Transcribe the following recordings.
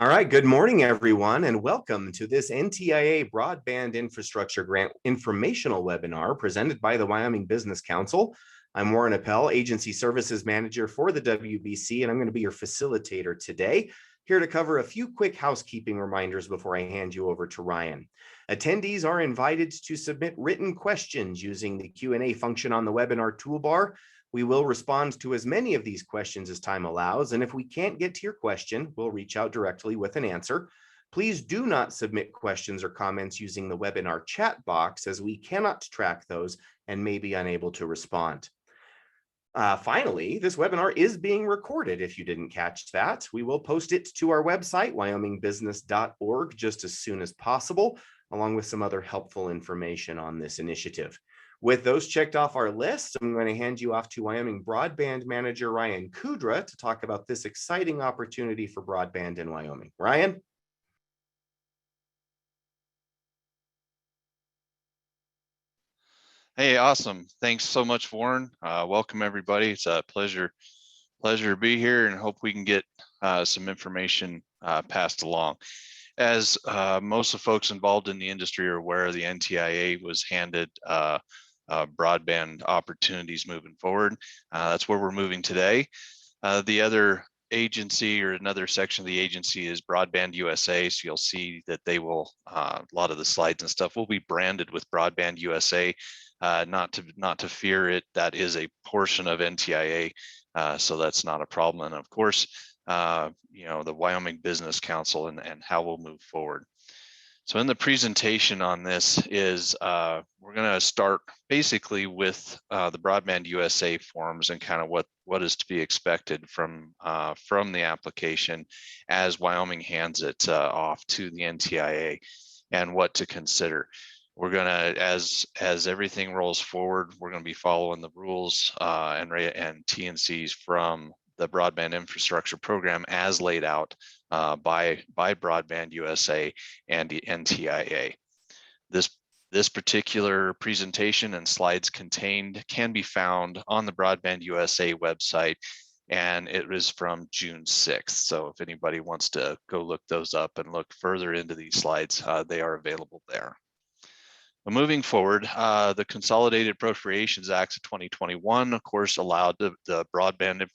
All right, good morning, everyone, and welcome to this NTIA Broadband Infrastructure Grant informational webinar presented by the Wyoming Business Council. I'm Warren Appel, Agency Services Manager for the WBC, and I'm going to be your facilitator today, here to cover a few quick housekeeping reminders before I hand you over to Ryan. Attendees are invited to submit written questions using the Q&A function on the webinar toolbar. We will respond to as many of these questions as time allows, and if we can't get to your question, we'll reach out directly with an answer. Please do not submit questions or comments using the webinar chat box, as we cannot track those and may be unable to respond. Finally, this webinar is being recorded. If you didn't catch that, we will post it to our website, wyomingbusiness.org, just as soon as possible, along with some other helpful information on this initiative. With those checked off our list, I'm going to hand you off to Wyoming Broadband Manager Ryan Kudra to talk about this exciting opportunity for broadband in Wyoming. Ryan? Hey, awesome. Thanks so much, Warren. Welcome, everybody. It's a pleasure to be here, and hope we can get some information passed along. As most of the folks involved in the industry are aware, the NTIA was handed broadband opportunities moving forward. That's where we're moving today. The other agency, or another section of the agency, is Broadband USA. So you'll see that they will, a lot of the slides and stuff will be branded with Broadband USA. Not to fear it, that is a portion of NTIA, so that's not a problem. And of course, the Wyoming Business Council and how we'll move forward. So in the presentation on this is, we're going to start basically with the Broadband USA forms and kind of what is to be expected from the application as Wyoming hands it off to the NTIA, and what to consider. We're going to, as everything rolls forward, we're going to be following the rules and T&Cs from the Broadband Infrastructure Program as laid out by Broadband USA and the NTIA. This particular presentation and slides contained can be found on the Broadband USA website, and it is from June 6th. So if anybody wants to go look those up and look further into these slides, they are available there. But moving forward, the Consolidated Appropriations Act of 2021, of course, allowed the Broadband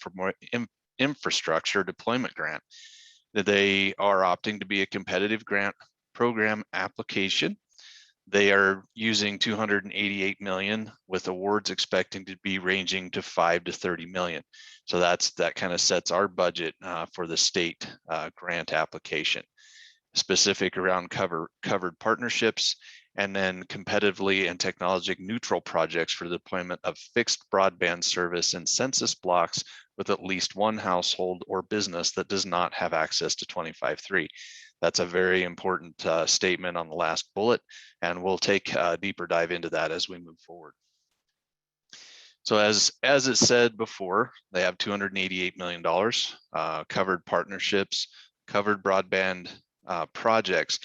Infrastructure Deployment Grant. They are opting to be a competitive grant program application. They are using $288 million, with awards expecting to be ranging to $5 to $30 million. So that kind of sets our budget for the state grant application, specific around covered partnerships, and then competitively and technology neutral projects for the deployment of fixed broadband service in census blocks with at least one household or business that does not have access to 25.3. That's a very important statement on the last bullet, and we'll take a deeper dive into that as we move forward. So as it said before, they have $288 million, covered partnerships, covered broadband projects.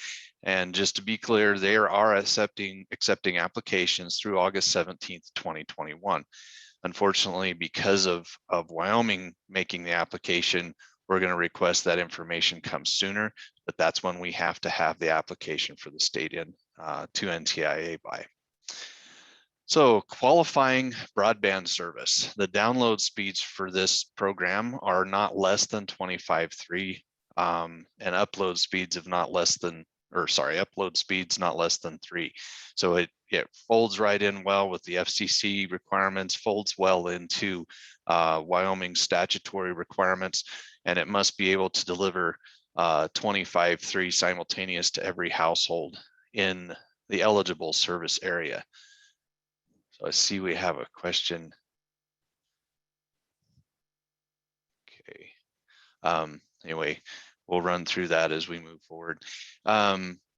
And just to be clear, they are accepting applications through August 17th, 2021. Unfortunately, because of Wyoming making the application, we're going to request that information come sooner, but that's when we have to have the application for the state in to NTIA by. So qualifying broadband service, the download speeds for this program are not less than 25.3 and upload speeds of not less than, upload speeds not less than 3. So it folds right in well with the FCC requirements, folds well into Wyoming statutory requirements, and it must be able to deliver 25.3 simultaneous to every household in the eligible service area. So I see we have a question. Okay. Anyway, we'll run through that as we move forward.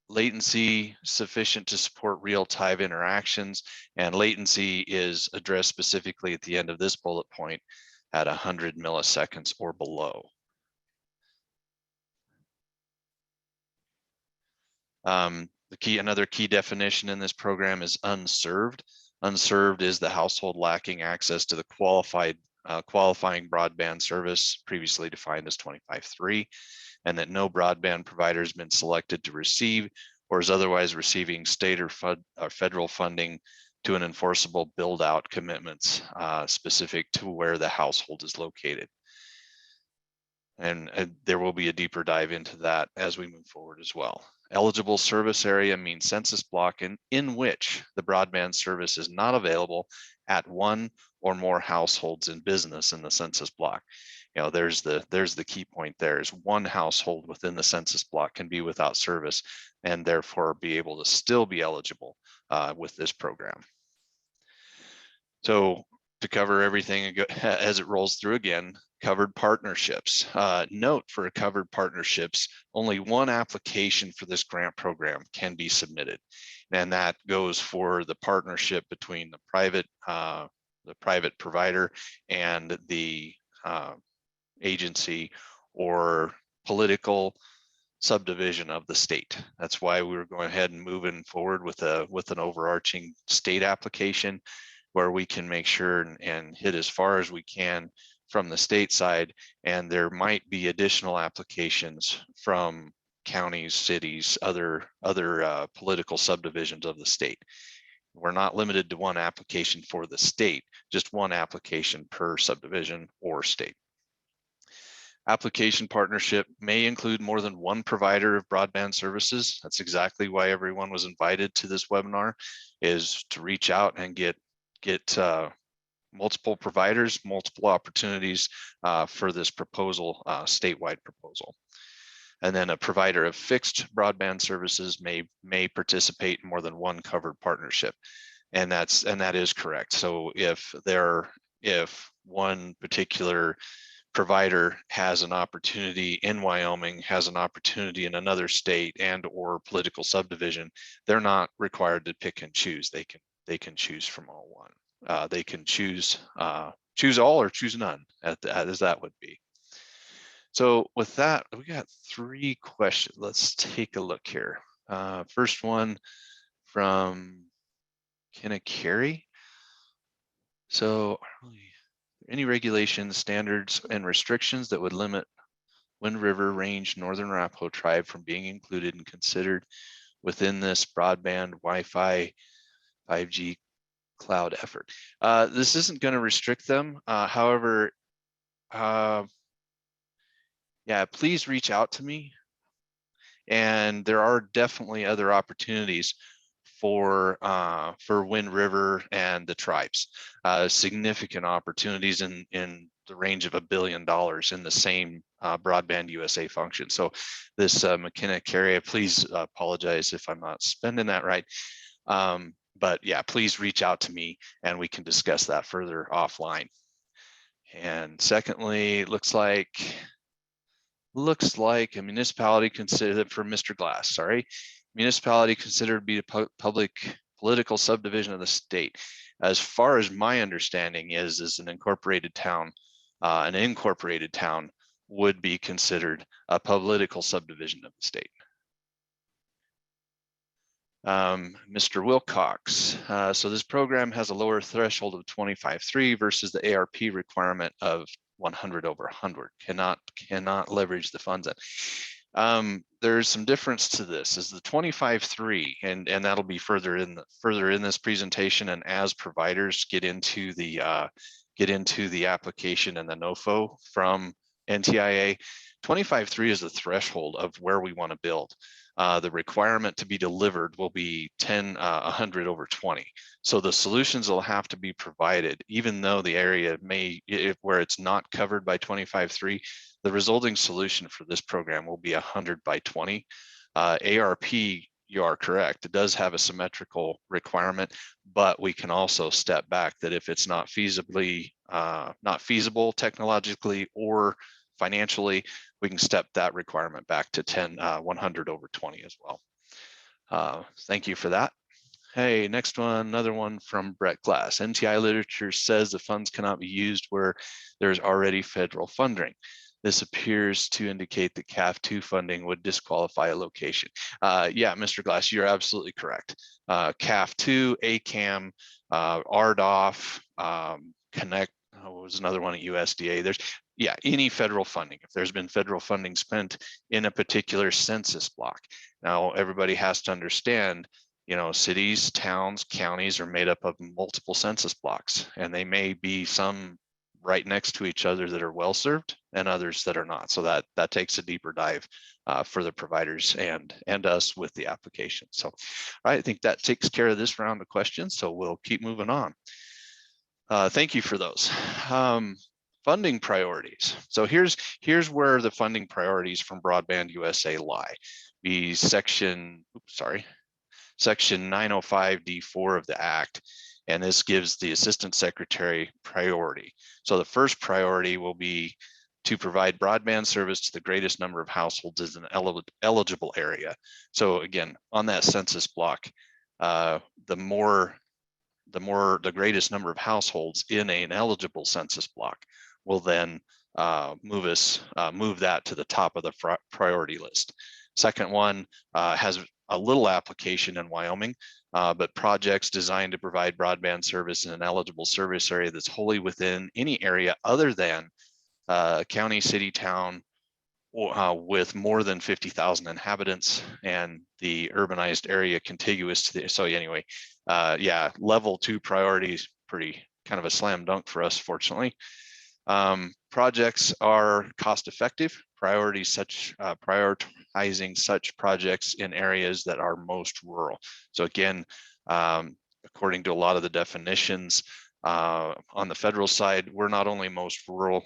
Latency sufficient to support real-time interactions, and latency is addressed specifically at the end of this bullet point at 100 milliseconds or below. Another key definition in this program is unserved. Unserved is the household lacking access to the qualified qualifying broadband service previously defined as 25.3, and that no broadband provider has been selected to receive or is otherwise receiving state or federal funding to an enforceable build-out commitments specific to where the household is located. And there will be a deeper dive into that as we move forward as well. Eligible service area means census block in which the broadband service is not available at one or more households in business in the census block. You know, there's the key point there is one household within the census block can be without service and therefore be able to still be eligible with this program. So to cover everything as it rolls through again, covered partnerships. Note for covered partnerships, only one application for this grant program can be submitted. And that goes for the partnership between the private provider and the agency or political subdivision of the state. That's why we were going ahead and moving forward with an overarching state application where we can make sure and hit as far as we can from the state side, and there might be additional applications from counties, cities, other political subdivisions of the state. We're not limited to one application for the state, just one application per subdivision or state. Application partnership may include more than one provider of broadband services. That's exactly why everyone was invited to this webinar, is to reach out and get multiple providers, multiple opportunities for this proposal, statewide proposal. And then a provider of fixed broadband services may participate in more than one covered partnership. And that is correct. So if one particular provider has an opportunity in Wyoming, has an opportunity in another state and or political subdivision, they're not required to pick and choose. They can choose from all one. They can choose all or choose none, as that would be. So with that, we got 3 questions. Let's take a look here. First one from Kenna Carey. So any regulations, standards, and restrictions that would limit Wind River Range Northern Arapaho Tribe from being included and considered within this broadband Wi-Fi 5G cloud effort? This isn't going to restrict them. However, yeah, please reach out to me. And there are definitely other opportunities for Wind River and the tribes. Significant opportunities in the range of $1 billion in the same Broadband USA function. So this McKenna Carey, please apologize if I'm not spending that right. But yeah, please reach out to me and we can discuss that further offline. And secondly, looks like a municipality considered, for Mr. Glass, sorry, municipality considered to be a public political subdivision of the state. As far as my understanding is an incorporated town would be considered a political subdivision of the state. Mr. Wilcox, so this program has a lower threshold of 25.3 versus the ARP requirement of 100 over 100. Cannot leverage the funds. There's some difference to this. Is the 25.3, and that'll be further in this presentation, and as providers get into the application and the NOFO from NTIA, 25.3 is the threshold of where we want to build. The requirement to be delivered will be 100 over 20. So the solutions will have to be provided, even though the area where it's not covered by 25.3, the resulting solution for this program will be 100 by 20. ARP, you are correct. It does have a symmetrical requirement, but we can also step back that if it's not feasible technologically or financially, we can step that requirement back to 100 over 20 as well. Thank you for that. Hey, next one, another one from Brett Glass. NTI literature says the funds cannot be used where there's already federal funding. This appears to indicate that CAF2 funding would disqualify a location. Yeah, Mr. Glass, you're absolutely correct. CAF2, ACAM, RDOF, Connect, what was another one at USDA? There's, yeah, any federal funding. If there's been federal funding spent in a particular census block. Now, everybody has to understand, you know, cities, towns, counties are made up of multiple census blocks, and they may be some right next to each other that are well served and others that are not. So that takes a deeper dive for the providers and us with the application. So I think that takes care of this round of questions. So we'll keep moving on. Thank you for those. Funding priorities. So here's where the funding priorities from Broadband USA lie. The section 905D4 of the Act, and this gives the Assistant Secretary priority. So the first priority will be to provide broadband service to the greatest number of households as an eligible area. So again, on that census block, the greatest number of households in an eligible census block will then move that to the top of the priority list. Second one has a little application in Wyoming, but projects designed to provide broadband service in an eligible service area that's wholly within any area other than county, city, town, with more than 50,000 inhabitants and the urbanized area contiguous to the, so anyway, yeah, level 2 priorities, pretty kind of a slam dunk for us, fortunately. Projects are cost effective, prioritizing such projects in areas that are most rural. So again, according to a lot of the definitions on the federal side, we're not only most rural,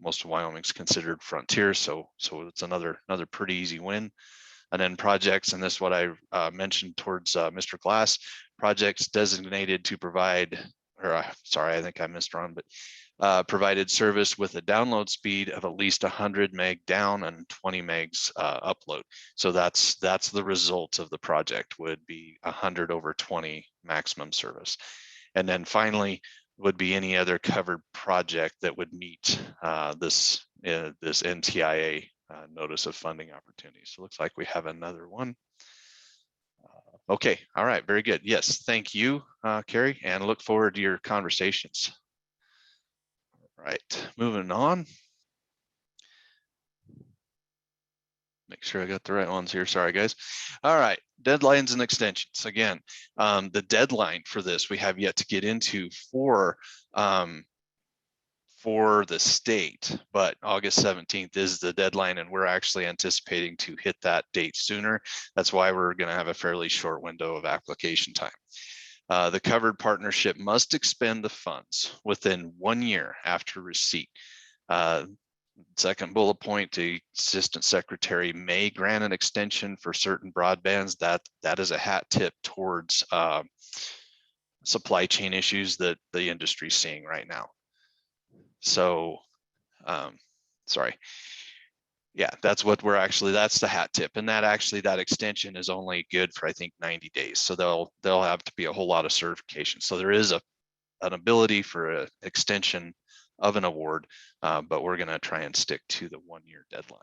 most of Wyoming's considered frontier, so it's another pretty easy win. And then projects, and this is what I mentioned towards Mr. Glass, projects designated to provide, or sorry, I think I missed one, but provided service with a download speed of at least 100 meg down and 20 megs upload. So that's the result of the project, would be 100/20 maximum service. And then finally would be any other covered project that would meet this NTIA notice of funding opportunities. So it looks like we have another one. Okay, all right, very good. Yes, thank you, Carrie, and look forward to your conversations. All right, moving on. Make sure I got the right ones here. Sorry, guys. All right, deadlines and extensions. Again, the deadline for this we have yet to get into for the state, but August 17th is the deadline, and we're actually anticipating to hit that date sooner. That's why we're going to have a fairly short window of application time. The covered partnership must expend the funds within 1 year after receipt. Second bullet point, the Assistant Secretary may grant an extension for certain broadbands. That is a hat tip towards supply chain issues that the industry is seeing right now. So, sorry. Yeah, that's what we're actually, that's the hat tip. And that extension is only good for, I think, 90 days. So there'll have to be a whole lot of certification. So there is an ability for an extension of an award, but we're going to try and stick to the 1 year deadline.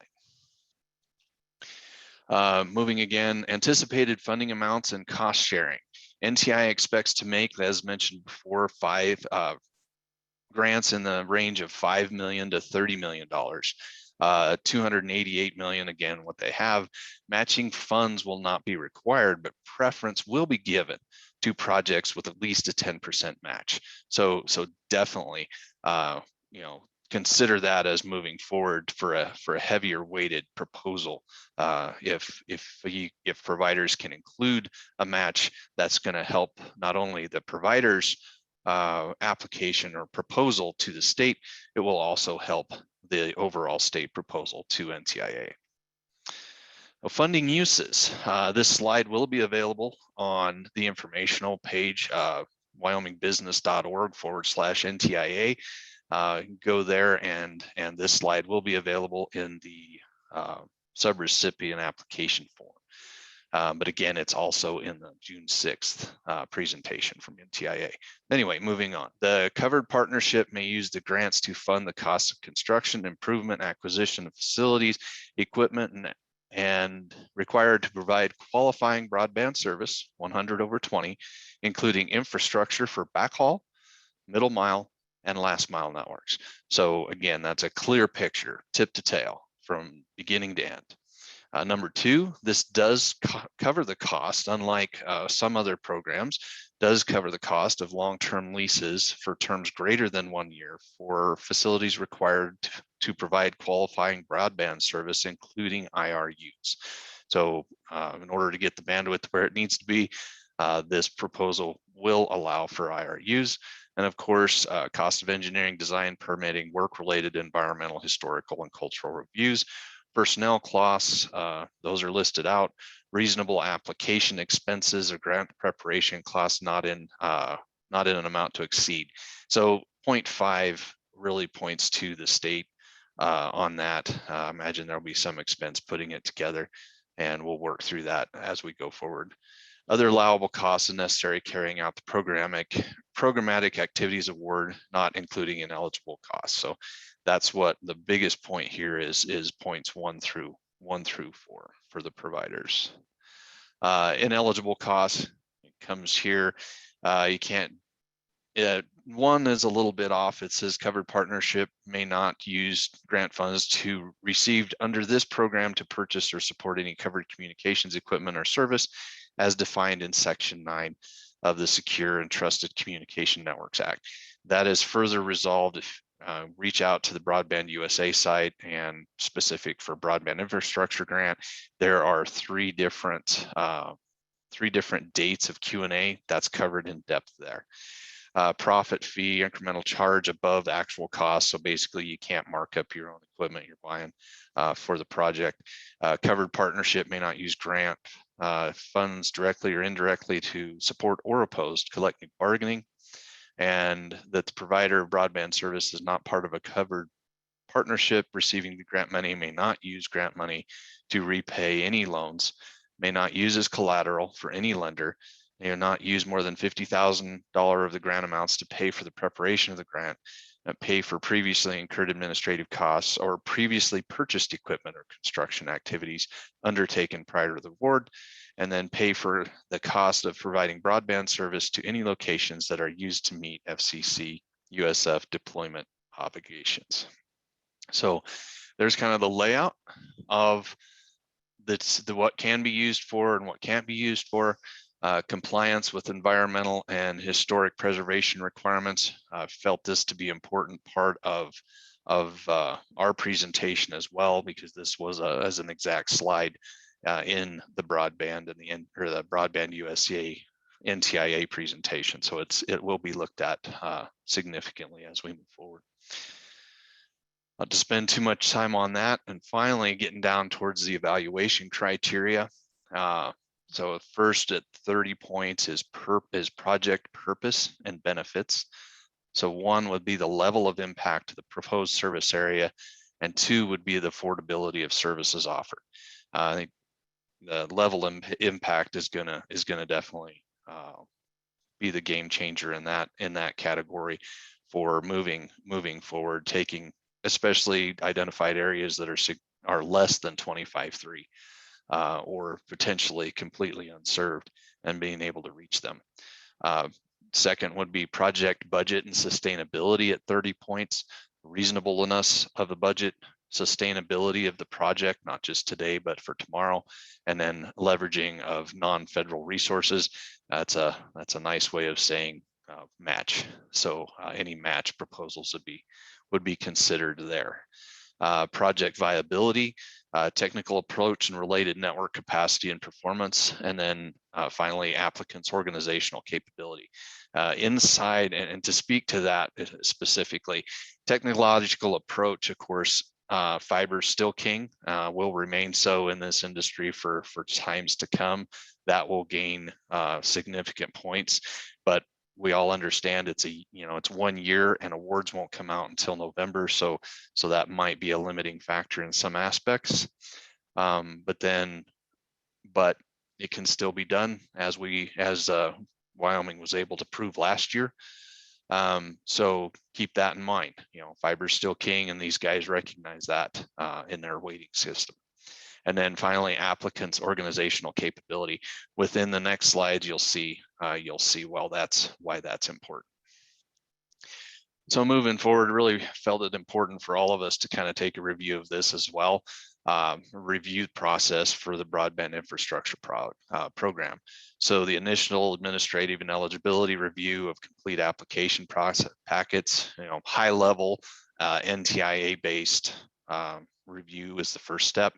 Moving again, anticipated funding amounts and cost sharing. NTIA expects to make, as mentioned before, 5 grants in the range of $5 million to $30 million. 288 million, again, what they have. Matching funds will not be required, but preference will be given to projects with at least a 10% match. So definitely, consider that as moving forward for a heavier weighted proposal. If providers can include a match, that's going to help not only the providers application or proposal to the state, it will also help the overall state proposal to NTIA. Funding uses. This slide will be available on the informational page, wyomingbusiness.org/NTIA. Go there, and this slide will be available in the sub-recipient application form. But again, it's also in the June 6th presentation from NTIA. Anyway, moving on. The covered partnership may use the grants to fund the cost of construction, improvement, acquisition of facilities, equipment, and required to provide qualifying broadband service, 100/20, including infrastructure for backhaul, middle mile, and last mile networks. So again, that's a clear picture, tip to tail, from beginning to end. Number two, this does cover the cost, unlike some other programs, does cover the cost of long-term leases for terms greater than 1 year for facilities required to provide qualifying broadband service, including IRUs. So in order to get the bandwidth where it needs to be, this proposal will allow for IRUs. And of course, cost of engineering, design, permitting, work-related environmental, historical, and cultural reviews. Personnel costs, those are listed out. Reasonable application expenses or grant preparation costs not in an amount to exceed. So 0.5 really points to the state on that. Imagine there'll be some expense putting it together, and we'll work through that as we go forward. Other allowable costs and necessary carrying out the programmatic activities award, not including ineligible costs. So that's what the biggest point here is points 1 through 4 for the providers. Ineligible costs comes here. You can't. One is a little bit off. It says covered partnership may not use grant funds to received under this program to purchase or support any covered communications equipment or service as defined in Section 9 of the Secure and Trusted Communication Networks Act. That is further resolved if reach out to the Broadband USA site, and specific for Broadband Infrastructure Grant, there are three different dates of Q&A that's covered in depth there. Profit fee, incremental charge above actual cost. So basically you can't mark up your own equipment you're buying for the project. Covered partnership may not use grant funds directly or indirectly to support or oppose collective bargaining, and that the provider of broadband service is not part of a covered partnership receiving the grant money, may not use grant money to repay any loans, may not use as collateral for any lender, may not use more than $50,000 of the grant amounts to pay for the preparation of the grant, pay for previously incurred administrative costs or previously purchased equipment or construction activities undertaken prior to the award, and then pay for the cost of providing broadband service to any locations that are used to meet FCC USF deployment obligations. So there's kind of the layout of what can be used for and what can't be used for. Compliance with environmental and historic preservation requirements. Felt this to be an important part of our presentation as well, because this was as an exact slide in the broadband and the Broadband USA NTIA presentation. So it will be looked at significantly as we move forward. Not to spend too much time on that, and finally getting down towards the evaluation criteria. So first at 30 points is project purpose and benefits. So 1 would be the level of impact to the proposed service area, and 2 would be the affordability of services offered. I think the level of impact is gonna definitely be the game changer in that category for moving forward, taking especially identified areas that are less than 25.3. Or potentially completely unserved, and being able to reach them. Second would be project budget and sustainability at 30 points, reasonableness of the budget, sustainability of the project, not just today, but for tomorrow, and then leveraging of non-federal resources. That's a nice way of saying match. So any match proposals would be considered there. Project viability, technical approach and related network capacity and performance, and then finally applicants' organizational capability. Inside, and to speak to that specifically, technological approach, of course, fiber is still king, will remain so in this industry for times to come. That will gain significant points, but we all understand it's 1 year and awards won't come out until November. So that might be a limiting factor in some aspects. But it can still be done as Wyoming was able to prove last year. So keep that in mind. Fiber's still king, and these guys recognize that in their weighting system. And then finally, applicants' organizational capability. Within the next slides, you'll see why that's important. So moving forward, really felt it important for all of us to kind of take a review of this as well. Review process for the broadband infrastructure program. So the initial administrative and eligibility review of complete application process packets, high level NTIA based review is the first step.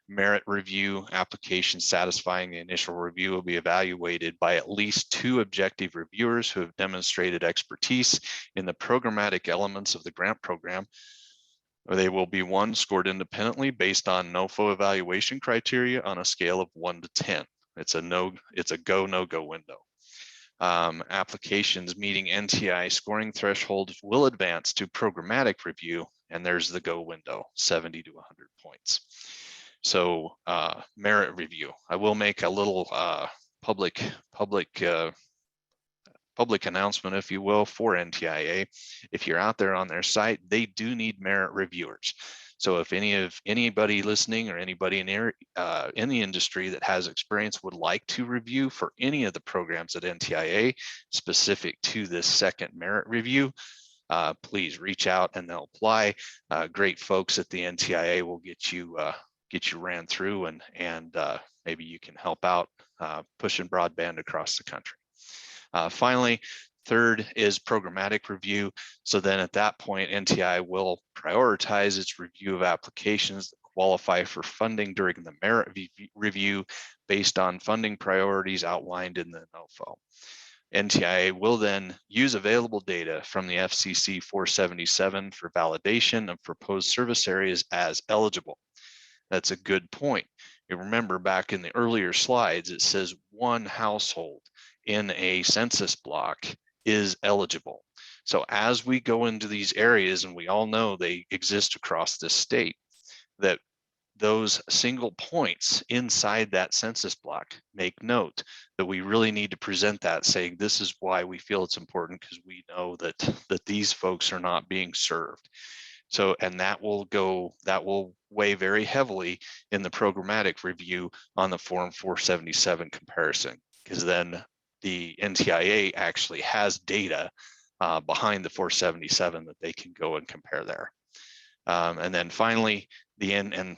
Merit review applications satisfying the initial review will be evaluated by at least 2 objective reviewers who have demonstrated expertise in the programmatic elements of the grant program. They will be 1 scored independently based on NOFO evaluation criteria on a scale of 1 to 10. It's a go, no go window. Applications meeting NTI scoring thresholds will advance to programmatic review, and there's the go window, 70 to 100 points. So merit review, I will make a little public announcement, if you will, for NTIA. If you're out there on their site, they do need merit reviewers. So if anybody listening or anybody in the industry that has experience would like to review for any of the programs at NTIA specific to this second merit review, please reach out and they'll apply. Great folks at the NTIA will get you ran through, and maybe you can help out pushing broadband across the country. Finally, third is programmatic review. So then at that point, NTI will prioritize its review of applications that qualify for funding during the merit review based on funding priorities outlined in the NOFO. NTIA will then use available data from the FCC 477 for validation of proposed service areas as eligible. That's a good point. You remember back in the earlier slides, it says 1 household in a census block is eligible. So as we go into these areas, and we all know they exist across this state, that those single points inside that census block, make note that we really need to present that, saying this is why we feel it's important, because we know that these folks are not being served. So, and that will weigh very heavily in the programmatic review on the Form 477 comparison, because then the NTIA actually has data behind the 477 that they can go and compare there. And then finally, to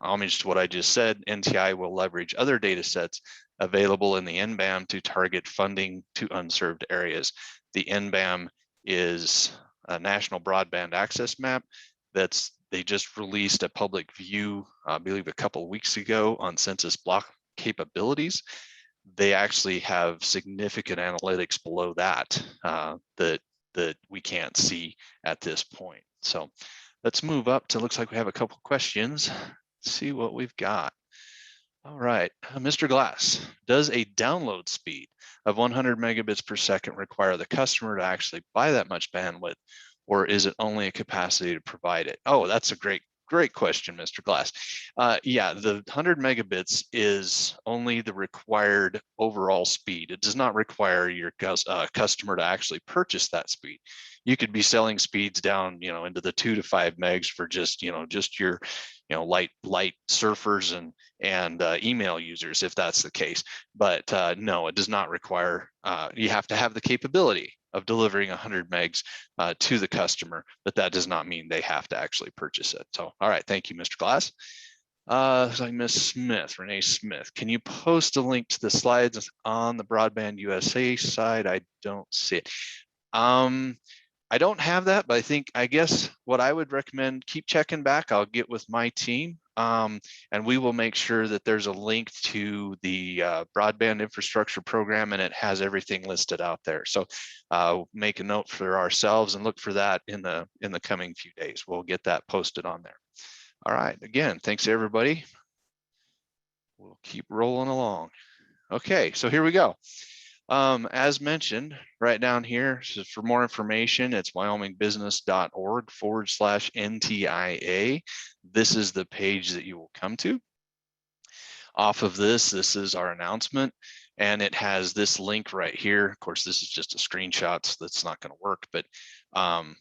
homage to what I just said, NTI will leverage other data sets available in the NBAM to target funding to unserved areas. The NBAM is a National Broadband Access Map they just released a public view, I believe a couple of weeks ago, on census block capabilities. They actually have significant analytics below that that we can't see at this point. So let's move up to, looks like we have a couple questions. Let's see what we've got. All right, Mr. Glass, does a download speed of 100 megabits per second require the customer to actually buy that much bandwidth, or is it only a capacity to provide it? Oh, that's a great question, Mr. Glass. Yeah, the 100 megabits is only the required overall speed. It does not require your customer to actually purchase that speed. You could be selling speeds down, into the 2 to 5 megs for just your, light surfers and email users, if that's the case. But no, it does not require. You have to have the capability of delivering 100 megs to the customer, but that does not mean they have to actually purchase it. So, all right, thank you, Mr. Glass. So Ms. Smith, Renee Smith, can you post a link to the slides on the Broadband USA side? I don't see it. I don't have that, but I guess what I would recommend, keep checking back. I'll get with my team, and we will make sure that there's a link to the broadband infrastructure program, and it has everything listed out there. So make a note for ourselves and look for that in the coming few days. We'll get that posted on there. All right, again, thanks everybody. We'll keep rolling along. Okay, so here we go. As mentioned, right down here, so for more information, it's wyomingbusiness.org/NTIA. This is the page that you will come to. Off of this is our announcement, and it has this link right here. Of course, this is just a screenshot, so that's not going to work, but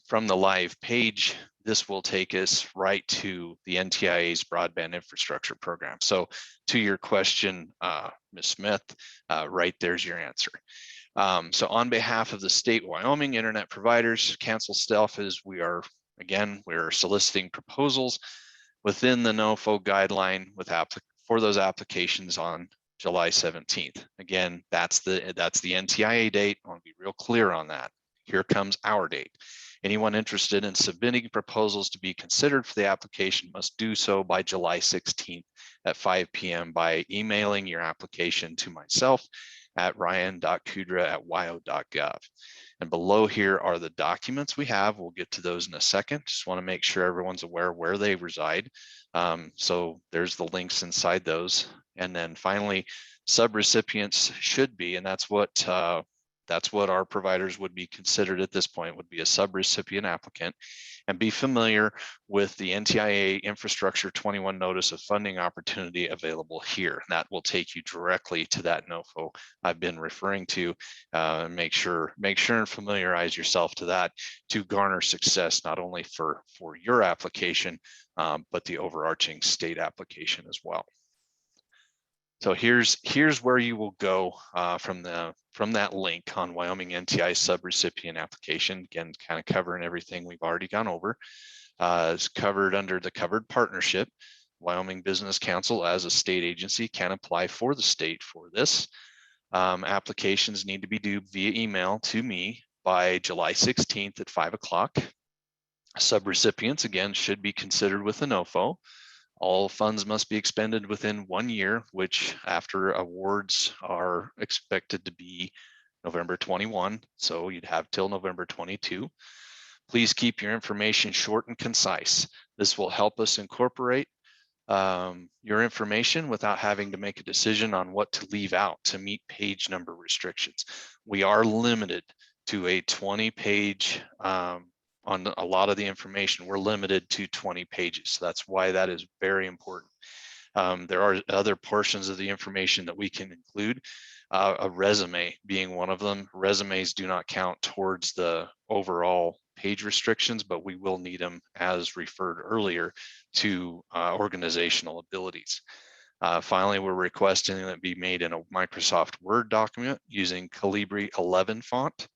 from the live page, this will take us right to the NTIA's broadband infrastructure program. So to your question, Ms. Smith, right there's your answer. So on behalf of the state of Wyoming internet providers, council staff we're soliciting proposals within the NOFO guideline for those applications on July 17th. Again, that's the NTIA date. I want to be real clear on that. Here comes our date. Anyone interested in submitting proposals to be considered for the application must do so by July 16th at 5 p.m. by emailing your application to myself at ryan.kudra@wyo.gov. And below here are the documents we have. We'll get to those in a second. Just want to make sure everyone's aware where they reside. So there's the links inside those. And then finally, subrecipients should be, and that's what our providers would be considered at this point, would be a subrecipient applicant, and be familiar with the NTIA Infrastructure 21 Notice of Funding Opportunity available here. And that will take you directly to that NOFO I've been referring to. Make sure and familiarize yourself to that to garner success, not only for your application, but the overarching state application as well. So here's where you will go from that link on Wyoming NTI subrecipient application. Again, kind of covering everything we've already gone over. It's covered under the covered partnership. Wyoming Business Council as a state agency can apply for the state for this. Applications need to be due via email to me by July 16th at 5 o'clock. Subrecipients, again, should be considered with a NOFO. All funds must be expended within 1 year, which after awards are expected to be November 21. So you'd have till November 22. Please keep your information short and concise. This will help us incorporate your information without having to make a decision on what to leave out to meet page number restrictions. We are limited to a 20-page on a lot of the information. We're limited to 20 pages. So that's why that is very important. There are other portions of the information that we can include, a resume being one of them. Resumes do not count towards the overall page restrictions, but we will need them as referred earlier to organizational abilities. Finally, we're requesting that it be made in a Microsoft Word document using Calibri 11 font.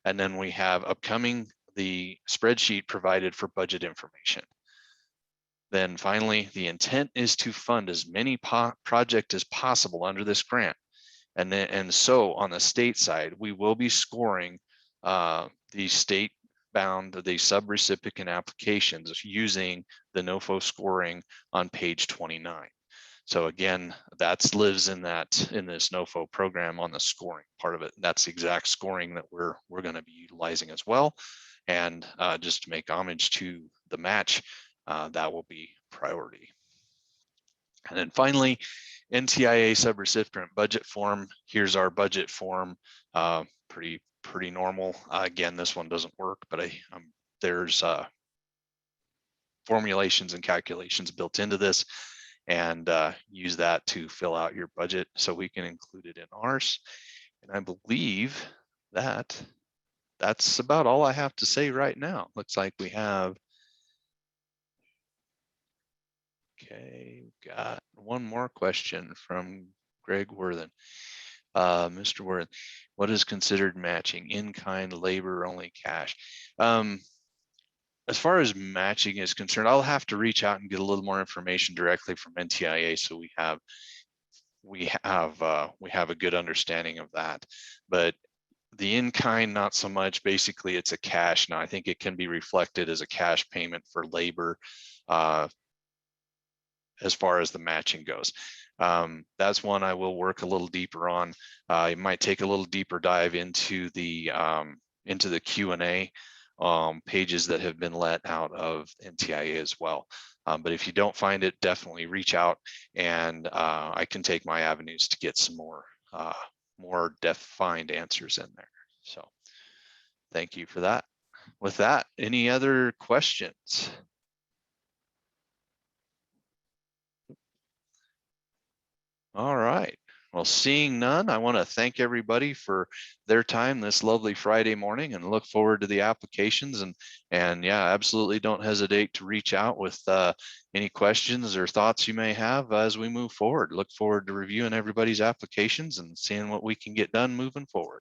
And then we have upcoming the spreadsheet provided for budget information. Then finally, the intent is to fund as many projects as possible under this grant. And so on the state side, we will be scoring the state-bound, the subrecipient applications using the NOFO scoring on page 29. So again, that lives in this NOFO program on the scoring part of it. That's the exact scoring that we're going to be utilizing as well. And just to make homage to the match, that will be priority. And then finally, NTIA subrecipient budget form. Here's our budget form. Pretty normal. Again, this one doesn't work, but there's formulations and calculations built into this, and use that to fill out your budget so we can include it in ours. And I believe that's about all I have to say right now. Looks like we have, okay, we've got one more question from Greg Worthen. Mr. Worthen, what is considered matching? In-kind, labor, only cash? As far as matching is concerned, I'll have to reach out and get a little more information directly from NTIA so we have a good understanding of that. But the in-kind, not so much. Basically, it's a cash. Now, I think it can be reflected as a cash payment for labor as far as the matching goes. That's one I will work a little deeper on. It might take a little deeper dive into the Q&A pages that have been let out of NTIA as well. But if you don't find it, definitely reach out, and I can take my avenues to get some more defined answers in there. So thank you for that. With that, any other questions? All right. Well, seeing none, I want to thank everybody for their time this lovely Friday morning, and look forward to the applications. And yeah, absolutely don't hesitate to reach out with any questions or thoughts you may have as we move forward. Look forward to reviewing everybody's applications and seeing what we can get done moving forward.